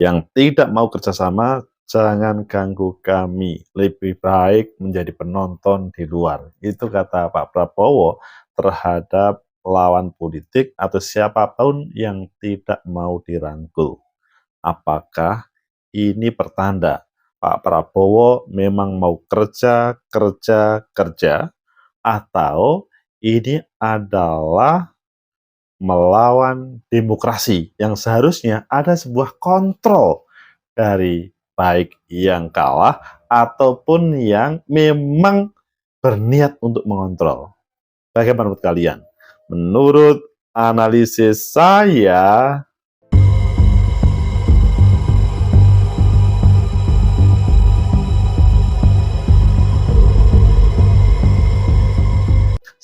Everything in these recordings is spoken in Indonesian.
Yang tidak mau kerjasama, jangan ganggu kami. Lebih baik menjadi penonton di luar. Itu kata Pak Prabowo terhadap lawan politik atau siapapun yang tidak mau dirangkul. Apakah ini pertanda Pak Prabowo memang mau kerja, kerja, kerja, atau ini adalah melawan demokrasi yang seharusnya ada sebuah kontrol dari baik yang kalah ataupun yang memang berniat untuk mengontrol. Bagaimana menurut kalian? Menurut analisis saya,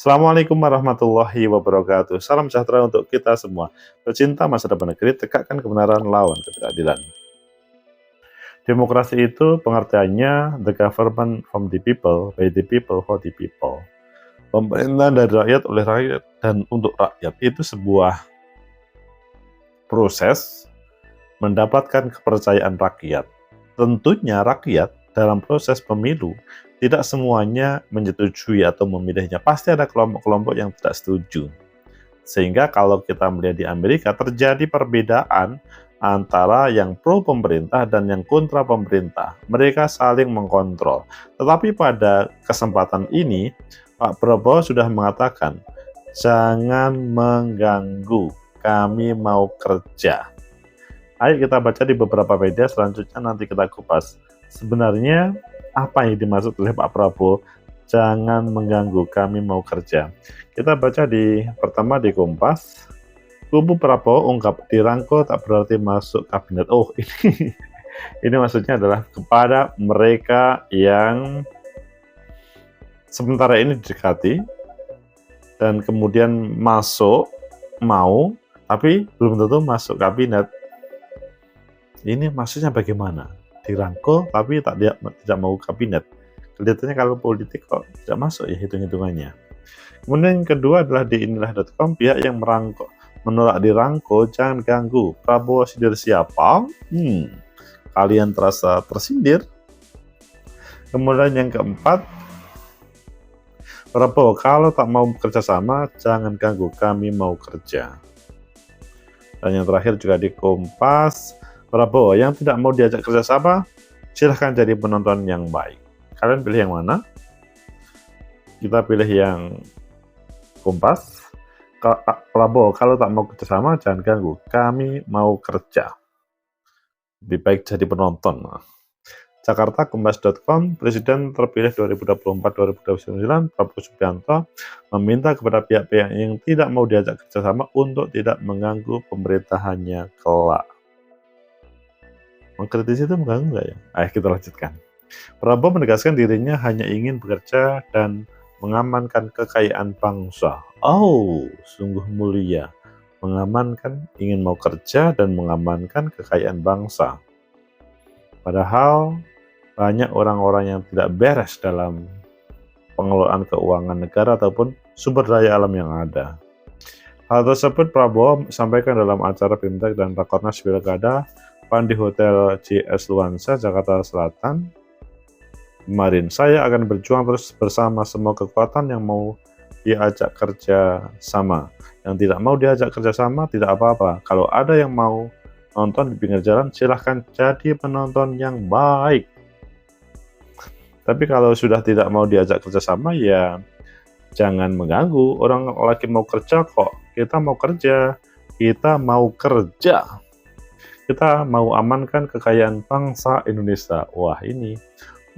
Assalamualaikum warahmatullahi wabarakatuh. Salam sejahtera untuk kita semua. Pecinta masa depan negeri, tegakkan kebenaran, lawan ketidakadilan. Demokrasi itu pengertiannya the government from the people, by the people, for the people. Pemerintahan dari rakyat, oleh rakyat, dan untuk rakyat itu sebuah proses mendapatkan kepercayaan rakyat. Tentunya rakyat dalam proses pemilu tidak semuanya menyetujui atau memilihnya. Pasti ada kelompok-kelompok yang tidak setuju. Sehingga kalau kita melihat di Amerika terjadi perbedaan antara yang pro pemerintah dan yang kontra pemerintah. Mereka saling mengkontrol. Tetapi pada kesempatan ini Pak Prabowo sudah mengatakan, jangan mengganggu, kami mau kerja. Ayo kita baca di beberapa media, selanjutnya nanti kita kupas. Sebenarnya apa yang dimaksud oleh Pak Prabowo? Jangan mengganggu, kami mau kerja. Kita baca pertama di Kompas. Kubu Prabowo ungkap dirangkul tak berarti masuk kabinet. Oh, ini maksudnya adalah kepada mereka yang sementara ini didekati dan kemudian masuk, mau, tapi belum tentu masuk kabinet. Ini maksudnya bagaimana? Dirangkul tapi tidak mau kabinet. Kelihatannya kalau politik kok tidak masuk ya hitung-hitungannya. Kemudian yang kedua adalah di inilah.com, pihak yang menolak dirangkul jangan ganggu. Prabowo sindir siapa? Kalian terasa tersindir. Kemudian yang keempat, Prabowo kalau tak mau kerjasama jangan ganggu, kami mau kerja. Dan yang terakhir juga di Kompas, Prabowo yang tidak mau diajak kerjasama, silahkan jadi penonton yang baik. Kalian pilih yang mana? Kita pilih yang Kompas. Prabowo kalau tak mau kerjasama, jangan ganggu. Kami mau kerja. Lebih baik jadi penonton. Jakarta, Kompas.com, Presiden terpilih 2024-2029, Prabowo Subianto meminta kepada pihak-pihak yang tidak mau diajak kerjasama untuk tidak mengganggu pemerintahannya kelak. Mengkritisi itu mengganggu nggak ya? Ayo kita lanjutkan. Prabowo menegaskan dirinya hanya ingin bekerja dan mengamankan kekayaan bangsa. Oh, sungguh mulia. Mengamankan, ingin mau kerja dan mengamankan kekayaan bangsa. Padahal banyak orang-orang yang tidak beres dalam pengelolaan keuangan negara ataupun sumber daya alam yang ada. Hal tersebut Prabowo sampaikan dalam acara Bimtek dan Rakornas Pilkada di Hotel JS Luansa, Jakarta Selatan. Kemarin, saya akan berjuang terus bersama semua kekuatan yang mau diajak kerja sama. Yang tidak mau diajak kerja sama, tidak apa-apa. Kalau ada yang mau nonton di pinggir jalan, silahkan jadi penonton yang baik. Tapi kalau sudah tidak mau diajak kerja sama, ya jangan mengganggu. Orang lagi mau kerja kok. Kita mau kerja. Kita mau kerja. Kita mau amankan kekayaan bangsa Indonesia. Wah, ini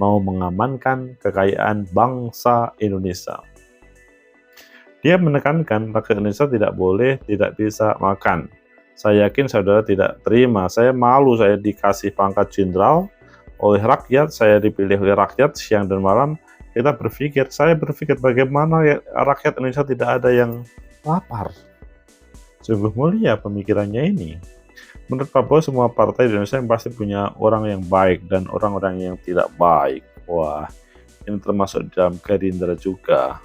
mau mengamankan kekayaan bangsa Indonesia. Dia menekankan rakyat Indonesia tidak boleh, tidak bisa makan. Saya yakin saudara tidak terima. Saya malu saya dikasih pangkat jenderal oleh rakyat, saya dipilih oleh rakyat siang dan malam. Saya berpikir bagaimana rakyat Indonesia tidak ada yang lapar. Sungguh mulia pemikirannya ini. Menurut Prabowo, semua partai di Indonesia yang pasti punya orang yang baik dan orang-orang yang tidak baik. Wah, ini termasuk dalam Gerindra juga.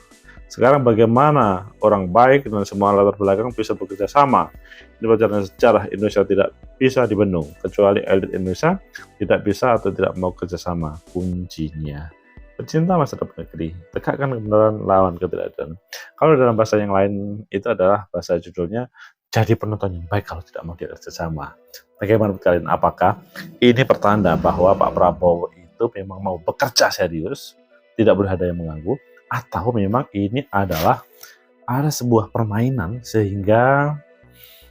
Sekarang bagaimana orang baik dan semua latar belakang bisa bekerja sama? Ini pelajaran sejarah. Indonesia tidak bisa dibendung, kecuali elit Indonesia tidak bisa atau tidak mau kerjasama. Kuncinya bercinta masa depan negeri, tegakkan kebenaran lawan ketidakadilan. Kalau dalam bahasa yang lain itu adalah bahasa judulnya jadi penonton yang baik kalau tidak mau diajak kerjasama. Bagaimana menurut kalian? Apakah ini pertanda bahwa Pak Prabowo itu memang mau bekerja serius, tidak boleh ada yang mengganggu, atau memang ini adalah ada sebuah permainan sehingga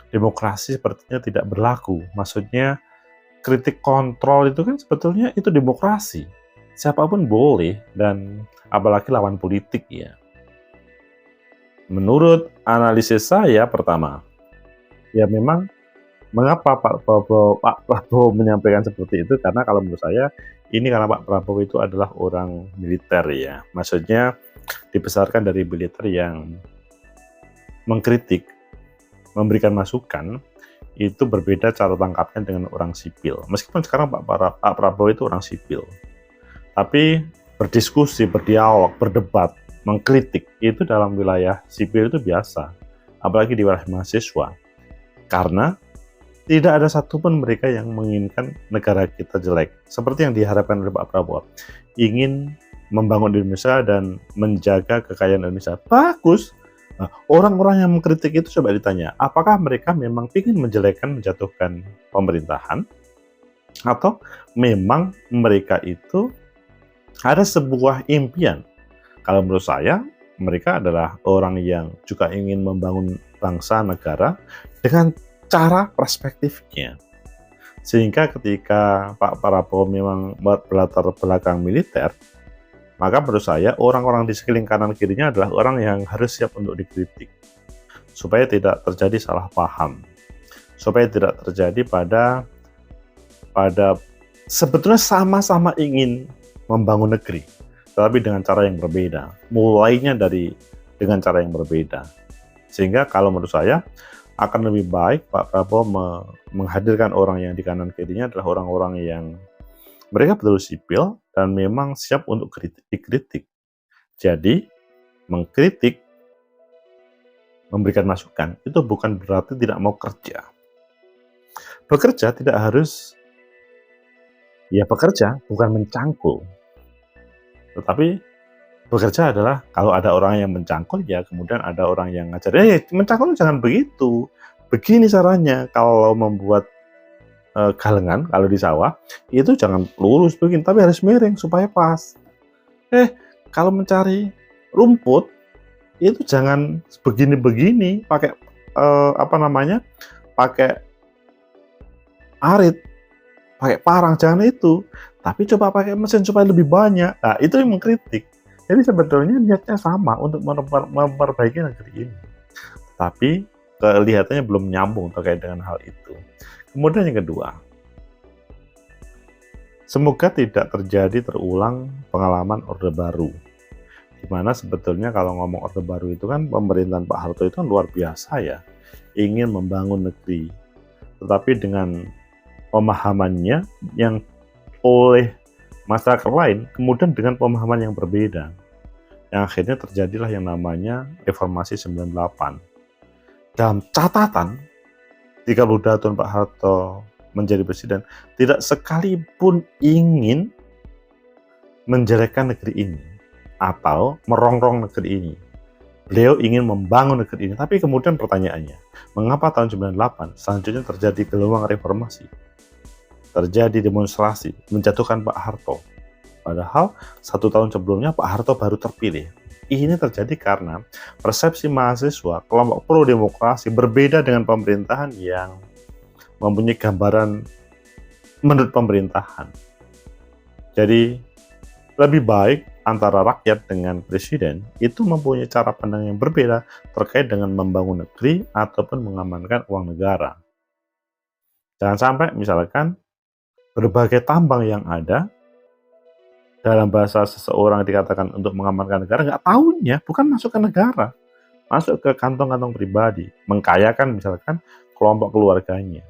demokrasi sepertinya tidak berlaku? Maksudnya kritik kontrol itu kan sebetulnya itu demokrasi. Siapapun boleh, dan apalagi lawan politik ya. Menurut analisis saya pertama, ya memang mengapa Pak Prabowo menyampaikan seperti itu, karena kalau menurut saya ini karena Pak Prabowo itu adalah orang militer ya. Maksudnya dibesarkan dari militer yang mengkritik, memberikan masukan, itu berbeda cara tangkapnya dengan orang sipil. Meskipun sekarang Pak Prabowo itu orang sipil, tapi berdiskusi, berdialog, berdebat, mengkritik itu dalam wilayah sipil itu biasa, apalagi di wilayah mahasiswa. Karena tidak ada satupun mereka yang menginginkan negara kita jelek, seperti yang diharapkan oleh Pak Prabowo. Ingin membangun Indonesia dan menjaga kekayaan Indonesia. Bagus. Nah, orang-orang yang mengkritik itu coba ditanya, apakah mereka memang ingin menjelekkan, menjatuhkan pemerintahan? Atau memang mereka itu ada sebuah impian? Kalau menurut saya, mereka adalah orang yang juga ingin membangun bangsa, negara dengan cara perspektifnya. Sehingga ketika Pak Prabowo memang berlatar belakang militer, maka menurut saya orang-orang di sekeliling kanan kirinya adalah orang yang harus siap untuk dikritik. Supaya tidak terjadi salah paham. Supaya tidak terjadi pada sebetulnya sama-sama ingin membangun negeri, tetapi dengan cara yang berbeda. Mulainya dengan cara yang berbeda. Sehingga kalau menurut saya akan lebih baik Pak Prabowo menghadirkan orang yang di kanan kirinya adalah orang-orang yang mereka betul sipil dan memang siap untuk dikritik. Jadi mengkritik, memberikan masukan itu bukan berarti tidak mau kerja. Bekerja tidak harus bekerja, bukan mencangkul. Tetapi bekerja adalah kalau ada orang yang mencangkul, ya kemudian ada orang yang ngajar, mencangkul jangan begitu. Begini caranya, kalau membuat galengan, kalau di sawah, itu jangan lurus begini, tapi harus miring supaya pas. Kalau mencari rumput, itu jangan begini-begini, pakai pakai arit, pakai parang, jangan itu. Tapi coba pakai mesin supaya lebih banyak. Nah, itu yang mengkritik. Jadi sebetulnya niatnya sama untuk memperbaiki negeri ini. Tapi kelihatannya belum nyambung terkait dengan hal itu. Kemudian yang kedua, semoga tidak terulang pengalaman Orde Baru. Di mana sebetulnya kalau ngomong Orde Baru itu kan pemerintahan Pak Harto itu kan luar biasa ya. Ingin membangun negeri. Tetapi dengan pemahamannya yang oleh masyarakat lain, kemudian dengan pemahaman yang berbeda. Yang akhirnya terjadilah yang namanya Reformasi 98. Dalam catatan, 30 tahun Pak Harto menjadi presiden, tidak sekalipun ingin menjelekkan negeri ini atau merongrong negeri ini. Beliau ingin membangun negeri ini, tapi kemudian pertanyaannya, mengapa tahun 98 selanjutnya terjadi gelombang reformasi? Terjadi demonstrasi, menjatuhkan Pak Harto. Padahal 1 tahun sebelumnya Pak Harto baru terpilih. Ini terjadi karena persepsi mahasiswa, kelompok pro demokrasi berbeda dengan pemerintahan yang mempunyai gambaran menurut pemerintahan. Jadi lebih baik antara rakyat dengan presiden itu mempunyai cara pandang yang berbeda terkait dengan membangun negeri ataupun mengamankan uang negara. Jangan sampai misalkan berbagai tambang yang ada dalam bahasa seseorang dikatakan untuk mengamankan negara, nggak tahunya bukan masuk ke negara, masuk ke kantong-kantong pribadi, mengkayakan misalkan kelompok keluarganya.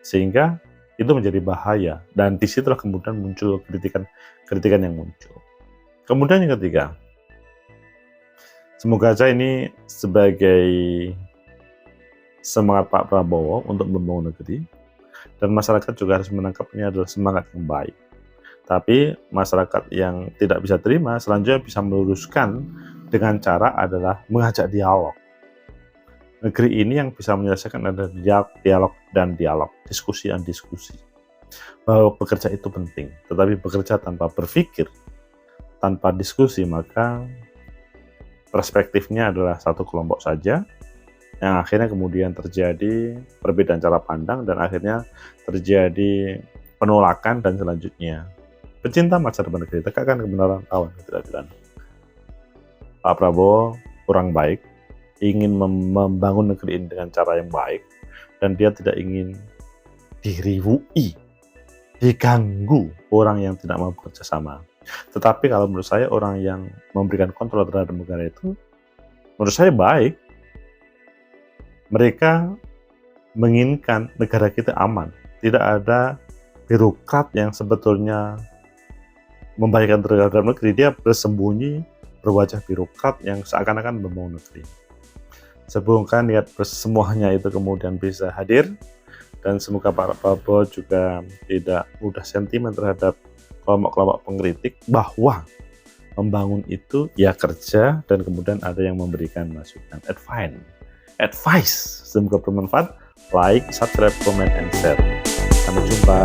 Sehingga itu menjadi bahaya, dan disitulah kemudian muncul kritikan yang muncul. Kemudian yang ketiga, Semoga aja ini sebagai semangat Pak Prabowo untuk membangun negeri, dan masyarakat juga harus menangkapnya adalah semangat yang baik. Tapi masyarakat yang tidak bisa terima selanjutnya bisa meluruskan dengan cara adalah mengajak dialog. Negeri ini yang bisa menyelesaikan adalah dialog dan dialog, diskusi dan diskusi. Bahwa bekerja itu penting, tetapi bekerja tanpa berpikir, tanpa diskusi, maka perspektifnya adalah satu kelompok saja, yang akhirnya kemudian terjadi perbedaan cara pandang dan akhirnya terjadi penolakan dan selanjutnya. Pecinta masa depan negeri, tegakkan kebenaran, lawan ketidakadilan. Pak Prabowo kurang baik, ingin membangun negeri ini dengan cara yang baik, dan dia tidak ingin diribui, diganggu orang yang tidak mau bekerja sama. Tetapi kalau menurut saya orang yang memberikan kontrol terhadap negara itu, menurut saya baik. Mereka menginginkan negara kita aman, tidak ada birokrat yang sebetulnya membahayakan terhadap negeri, dia bersembunyi berwajah birokrat yang seakan-akan membangun negeri. Semoga niat semuanya itu kemudian bisa hadir, dan semoga Pak Prabowo juga tidak mudah sentimen terhadap kelompok-kelompok pengkritik, bahwa membangun itu ya kerja dan kemudian ada yang memberikan masukan, advice. Semoga bermanfaat. Like, subscribe, comment, and share. Sampai jumpa.